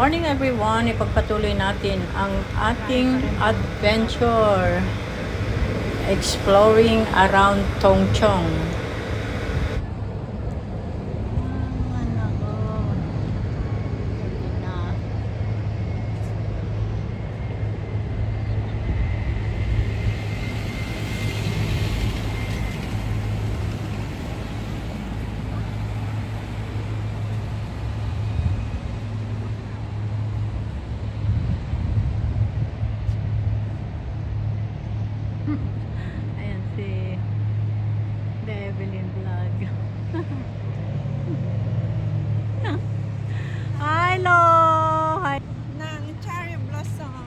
morning everyone! Ipagpatuloy natin ang ating adventure exploring around Tongchong. Ayan si Devlin Vlog. Hello! Hi! Ng cherry blossom.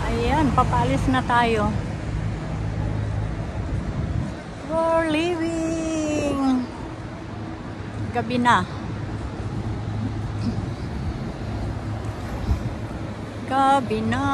Ayan, papalis na tayo. We're leaving. Gabi na. Gabi na.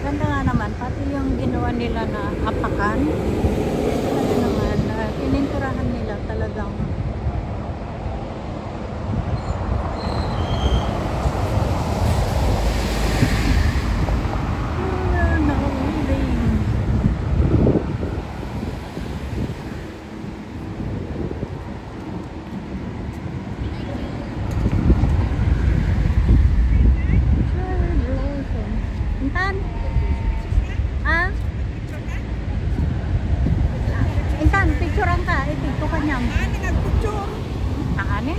Ganda nga naman, pati yung ginawa nila na apakan. Ano naman, pininturahan nila talagang. Intan? Ah? Intan, picturean ka. Ito ka niyam. Nag-picture. Aanin?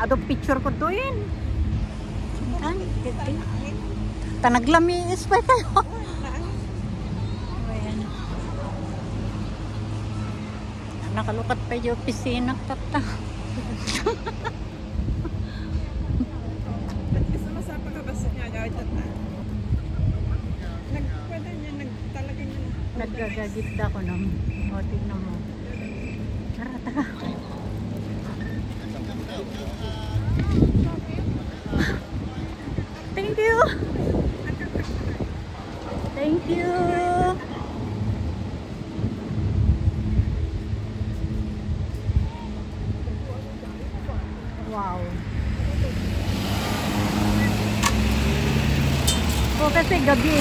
Ado picture ko to yun. Intan, gati. Tanaglami ispa kayo. Ayan. Nakalukat pa yung pisina tata. Naggagagit ako ng o, tignan mo. Tara, tara. Thank you. Thank you. Wow. O, kasi gabi.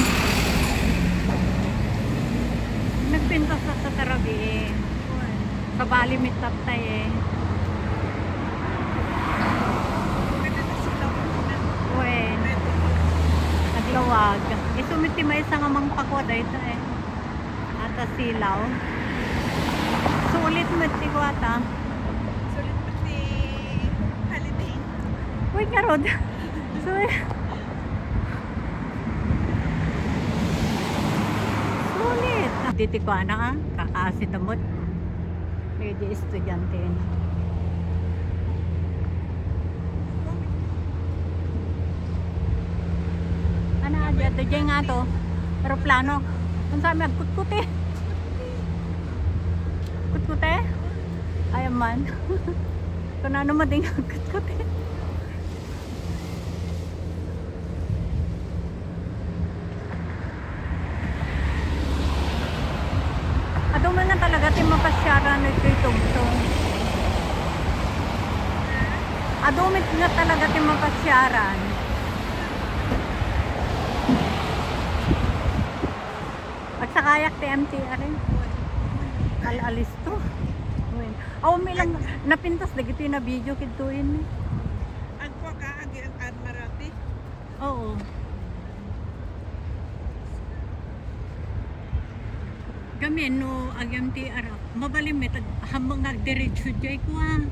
Nagpintas na sa Tarabi eh. Sa Bali may taptay eh. Uwe. Naglawag. Isumiti may isang amang pakwada ito eh. Ata silaw. Sulit mo ito ata. Sulit mo si holiday. Uy karod. Sulit. Dito ko na kakaasin damot. Medyo estudyante na. Ano adya? Ito dyan nga to. Aeroplano. Kung saan may kutkuti. Kutkuti? Ayaw man. Kung ano mo din kutkuti. Adumil na talaga ti mapasyaran ito itong. Adumil na talaga ti mapasyaran. Pagsakayak ti MTR rin. Alalis to. Aw, may lang napintas dagito na video kituin. Agpa ka agi ang Admiralty. Oo. Kami no agam ti ara mabalim met hambang nagdiretso jay ko ah.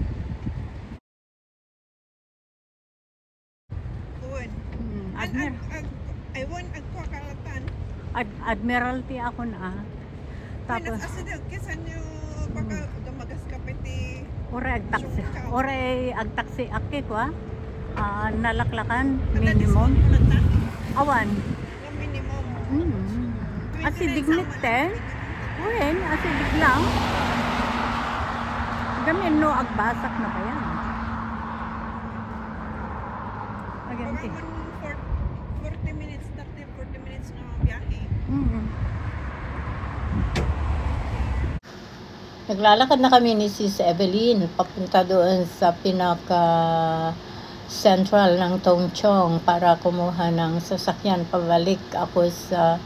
Kuwan. Aywan agpa kalatan. Admiralty ako na. Tapos asida kisan niyo baka dumagas ka pati. Ore agtaksi. Ore agtaksi akki ko ah. Nalaklakan minimum. Awan. Yung minimum. Asi dignite. Uwen, asi diglang. Gamin no, agbasak na ba yan? Aganti. Baka man 40 minutes, 30-40 minutes na biyahe. Naglalakad na kami ni Sis Evelyn papunta doon sa pinaka central ng Tongchong para kumuha ng sasakyan pabalik ako sa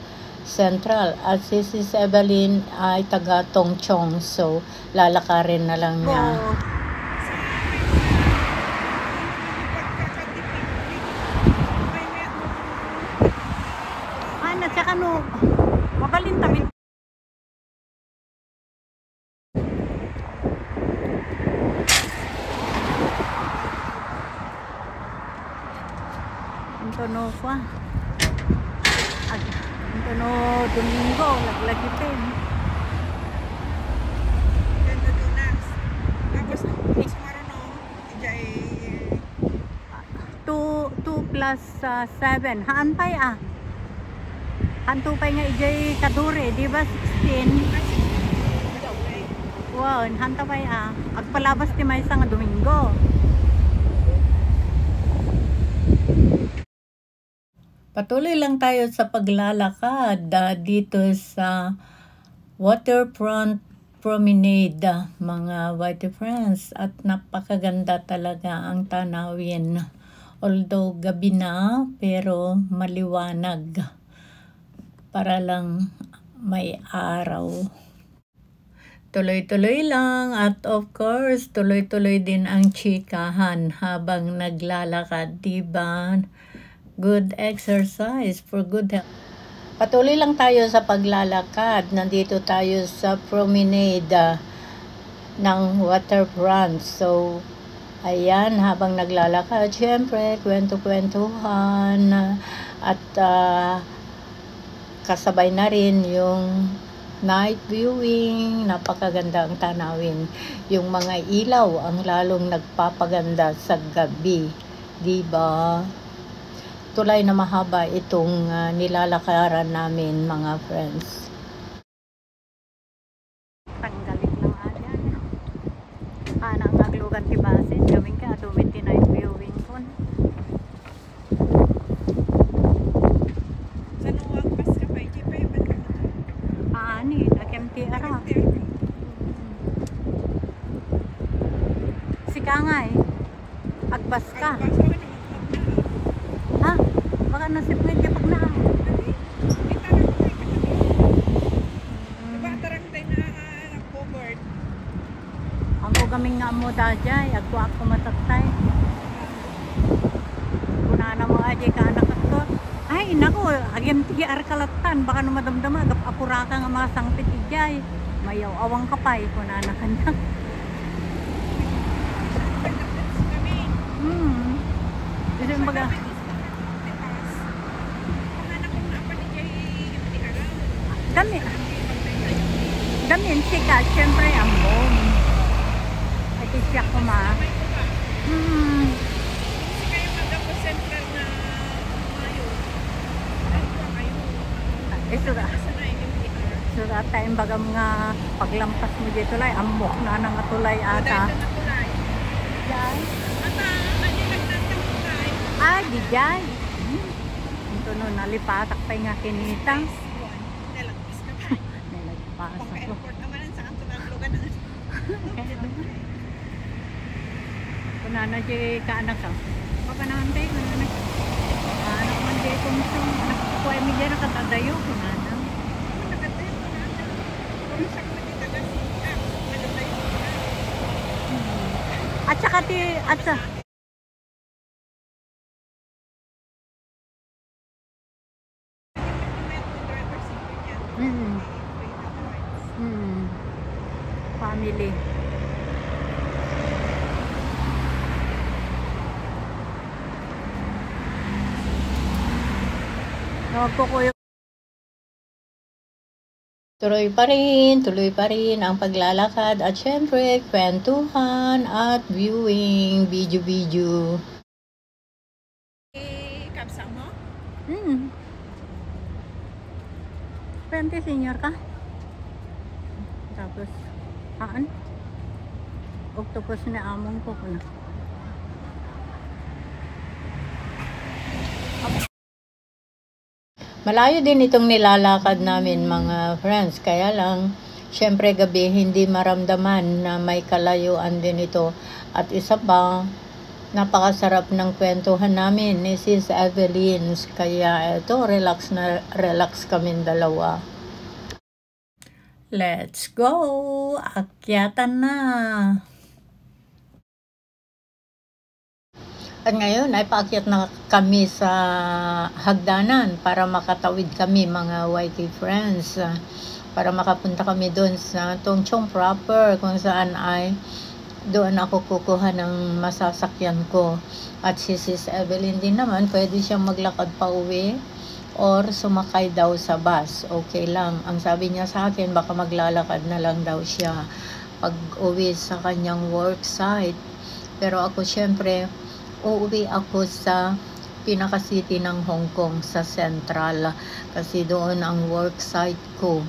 central. At si Sis Evelyn ay taga Tongchong, so lalakarin na lang niya. Ana, tsaka no, mabalin tabi. Antono pa. Antono Domingo, laglagitin. Ganda Dunas. Tapos, tomorrow no, ijay 2 plus 7. Haan pay ah. Hanto pay nga ijay kadure, di ba 16? Wow, hanta pay ah. Agpalabas ti may nga Domingo. Patuloy lang tayo sa paglalakad dito sa Waterfront Promenade, mga white friends, at napakaganda talaga ang tanawin. Although gabi na, pero maliwanag para lang may araw. Tuloy-tuloy lang, at of course, tuloy-tuloy din ang chikahan habang naglalakad, diba? Good exercise for good health. Patuloy lang tayo sa paglalakad. Nandito tayo sa promenade ng waterfront. So, ayan, habang naglalakad, syempre, kwento-kwentuhan. At kasabay na rin yung night viewing. Napakaganda ang tanawin. Yung mga ilaw ang lalong nagpapaganda sa gabi. Diba? Tulay na mahaba itong nilalakaran namin, mga friends. Tanggalit lang ayan. Anang aglugan ti basin, gawin ka, 29 viewing ko. sa nuwag pas ka pa, ijay pa yung banda mo. Ani, nakemti ara. Si Kangay, agbas ka. Ha? Baka nasip nga di pag na. Ang ugaming nga mo dajay, agko ako mataktay. Kunana mo ajay ka anak ato. Ay, nako, agem tigi arkalatan, baka no madamdama, apura ka nga mga sangpit ijay. Mayaw, awang kapay, kunana kanya. Kasi baga, Dami siya, syempre ang mom. Ay, siya ko ma. Sura tayong bagam nga paglampas mo dito lay, amok na nang atulay ata. Ah, di jay. Ito no, nalipatak pa nga kinita. Nalagpasa ko. Kunana jay kaanak ka. Papanahan tayo, kunana. Anak man jay kumsong. Anak ko ay medya nakatadayo, kunana. At saka at sa family. Nagkukuyo. Tuloy pa rin ang paglalakad at syempre, kwentuhan at viewing, video. Kapsa mo? 20 senior ka? Tapos, haan? octopus na among ko na. Malayo din itong nilalakad namin mga friends. Kaya lang, syempre gabi hindi maramdaman na may kalayuan din ito. At isa pa, napakasarap ng kwentuhan namin ni Sis Evelyn. Kaya ito, relax na relax kaming dalawa. Let's go! Akyatan na! At ngayon ay paakyat na kami sa hagdanan para makatawid kami mga YT friends. Para makapunta kami doon sa Tongchong proper kung saan ay doon ako kukuha ng masasakyan ko. At si Sis Evelyn din naman pwede siyang maglakad pa uwi or sumakay daw sa bus. Okay lang. Ang sabi niya sa akin baka maglalakad na lang daw siya pag uwi sa kanyang work site. Pero ako syempre uuwi ako sa pinaka-city ng Hong Kong, sa Central. Kasi doon ang work site ko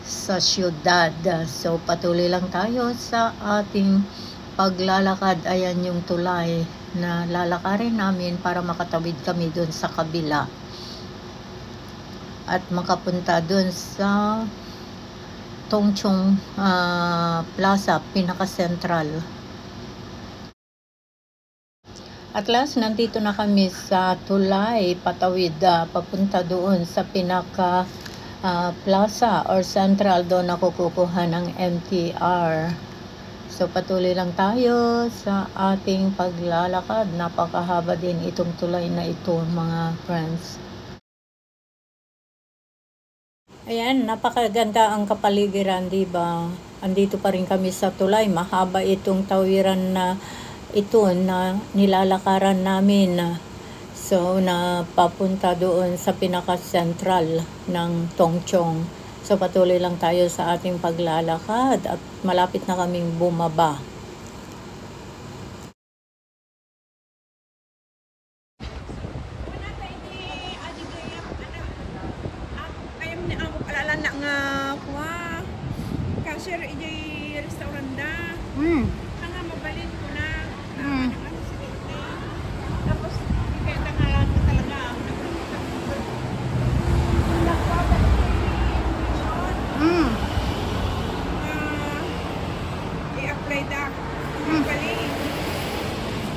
sa syudad. So, patuloy lang tayo sa ating paglalakad. Ayan yung tulay na lalakarin namin para makatawid kami doon sa kabila. At makapunta doon sa Tongchong Plaza, pinaka-central. At last, nandito na kami sa tulay, patawid, papunta doon sa pinaka plaza or central. Doon ako kukuha ng MTR. So, patuloy lang tayo sa ating paglalakad. Napakahaba din itong tulay na ito, mga friends. Ayan, napakaganda ang kapaligiran, diba? Andito pa rin kami sa tulay. Mahaba itong tawiran na ito na nilalakaran namin. So, napapunta doon sa pinaka-central ng Tongchong. So, patuloy lang tayo sa ating paglalakad at malapit na kaming bumaba. Ayam ni amo palalan na nga kuha. Cashier ijay restaurant da. Nga mabalin ko na. Tapos kaya tangalan ko talaga. I-apply da. Mabalin.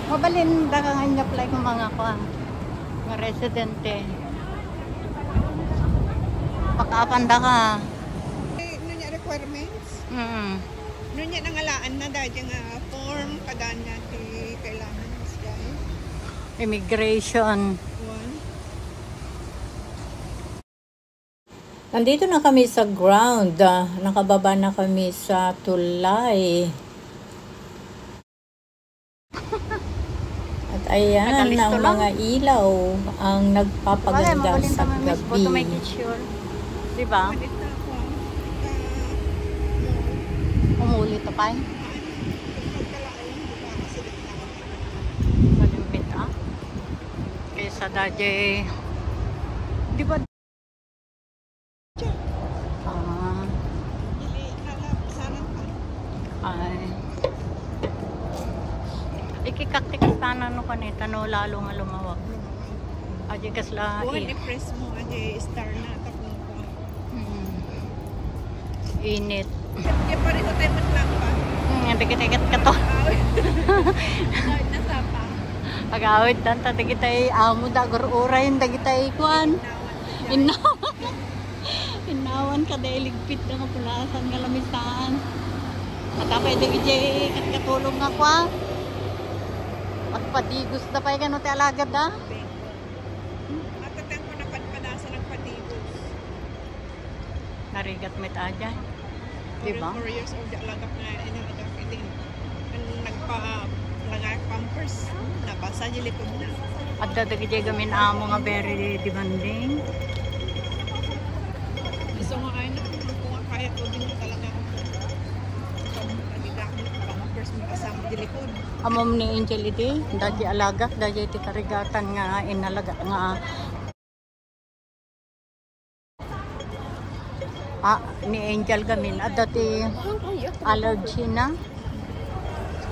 Mabalin da ka nga apply ko mga ko nga residente. Pakapanda ka. Ano niya requirements? Ano niya nangalaan na dahil nga form kadaan niya kailangan guys. Immigration. One. Nandito na kami sa ground. Nakababa na kami sa tulay. At ayan Nakalisto ang lang. mga ilaw ang nagpapaganda sa gabi. Diba? Dito ako. Umulit pa pa. Malimpit kaysa dadya di ba ay ikikaktikistanan no kanita no lalo nga lumawag aja kasla Buwan i-press mo aja star na tapos ko. init. Kaya pa rin ko tayo matlang pa. Dikit-dikit ka to. Nasa pa. Pag-awit tanta dagitay amo da gururay dagitay kuan. Inawan ka dahil ligpit na kapulasan nga lamisan. At apay dagitay katulong nga kwa. Pagpadigos na pa'y gano'n te alagad da. Matatang ko na panpadasa ng patigos. Narigat met aja. Diba? 4 years old alagap na inalagap din. Nagpa-lagay pampers. Nabasa niya likod na. At dadagitay gamin amo nga very demanding. Gusto nga kayo na kung nga kaya ko din talaga. Pampers mo kasama niya likod. Amom ni Angel iti, dati alagak, dati iti karigatan nga inalaga nga ni Angel gamin at dati allergy na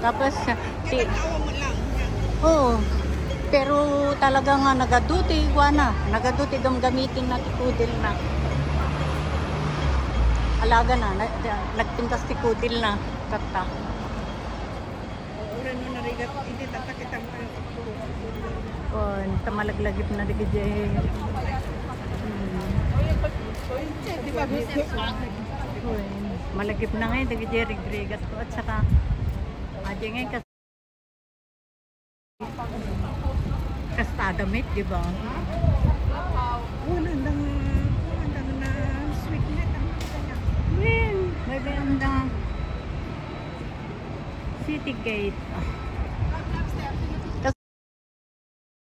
Tapos, si, Nagkatawa mo lang. oo. Pero talaga nga nagaduti, iguana. Nagaduti dong gamitin na tikudil na. Alaga na, nagpintas tikudil na. Kata. Oran mo narigat, hindi tatakitan pa yung pagpuro. Oh, tamalaglagip na di kajay. Di ba, Malagip na ngayon, di kajay rigrigat ko. At saka, aja ngayon kastada meat, di ba? Unandang na sweetness ang kanya. Win, may bandang City Gate.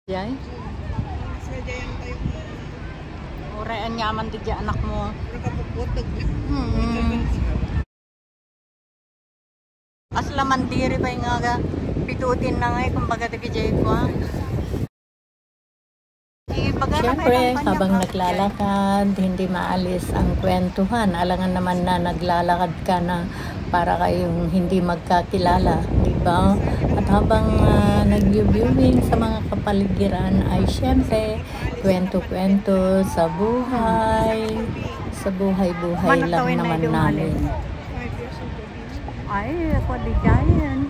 Jay, Sadya yan tayo oraan yaman di dyan anak mo. nakapuputog. Asla mandiri ba yung nga pitutin na nga kumbaga di kajay ko ha. Siyempre, habang naglalakad, hindi maalis ang kwentuhan. Alangan naman na naglalakad ka na para kayong hindi magkakilala, di ba? At habang nag-viewing sa mga kapaligiran ay siyempre, kwento-kwento sa buhay lang naman namin. 5 years old. Ay, ako di dyan.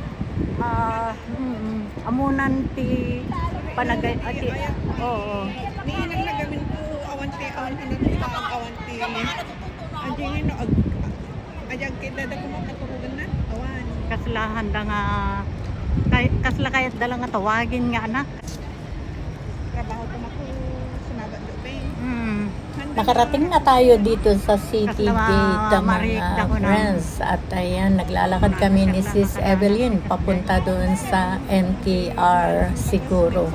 Amunan ti panagay ati. Oo. Niinang nagamin ko awanti ang awanti. Anjing no ajag kita da ko makaturugan na awan. Kaslahan da nga kasla kayat dala nga tawagin nga anak. Trabaho ko mako sunabat do pe. Nakarating na tayo dito sa City Gate, Marik, mga dako na. friends. At ayan, naglalakad kami ni Sis Evelyn papunta doon sa MTR siguro.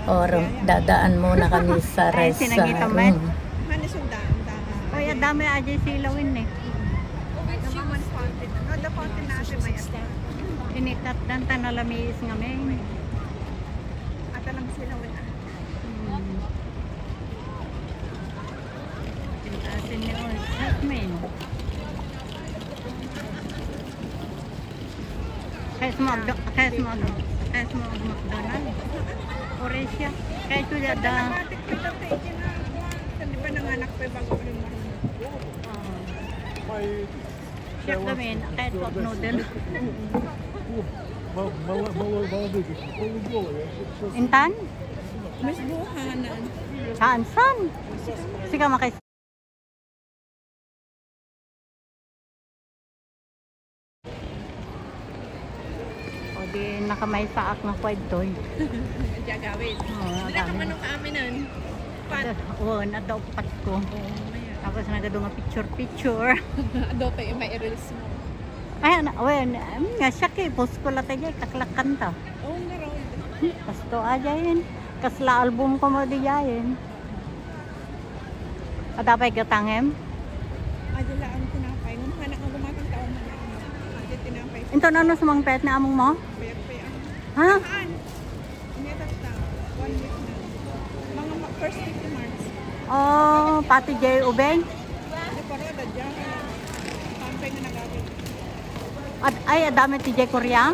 Or dadaan muna kami sa Ay, sinangita man. room. Hani sundan da. Ay, dami aja silawin eh. Naman fountain. No, the fountain natin may Initat dan tanalamis nga may. ata lang sila wala. Asin ni Jasmine. Kaya mo McDonald. Oresya. Kaya ito yada. Matik pa tatay kina. Hindi pa nanganak pa bago ko rin marunong. Siya kami, kahit pag noodle. Intan? Mas buhanan. Saan? Sige makay. O di nakamay saak na kwento eh. Diya gawin. Oo, Wala ka manong kaamin nun. Pat. Oo, nadaupat ko. Maya. Tapos nagado nga picture. Adote yung may i-release mo. Ay, nga siya kay post ko lang tayo, kaklakan ta. Oo nga raw. Pasto aja yun. Kasla album ko mo di yayin. Adapay gatangem. Adila ang tinapay. Nung hanak ang gumatang taon mo na. Adila tinapay. Ito na ano sumang pet na among mo? Payag-payag. Ha? Saan? Hindi ta. 1 week na. Mga first week ni March. Oh, pati J. Ubeng. Hindi pa rin. Adya. Tampay na nagawin. Ay, adami ti J. Korea.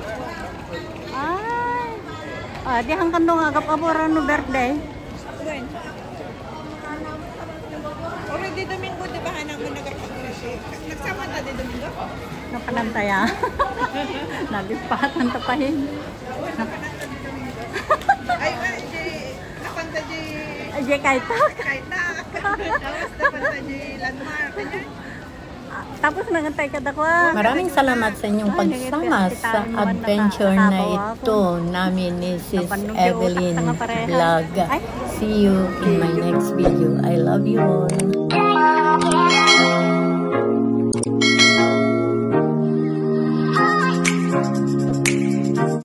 Ay. Di hanggang nung agap abora no birthday. When? Already Domingo, di ba hanang mo nagkakaglasy? Nagsama na di Domingo? Napanantaya. Nalipatan tapahin. Ay, nakanta di Ay, J. Kaitak. kahit na. Tapos nakanta di landmark. Kanya? Tapos nangantay ka dako. Maraming salamat sa inyong pagsama sa adventure na ito namin ni Sis Evelyn Vlog. See you in my next video. I love you all.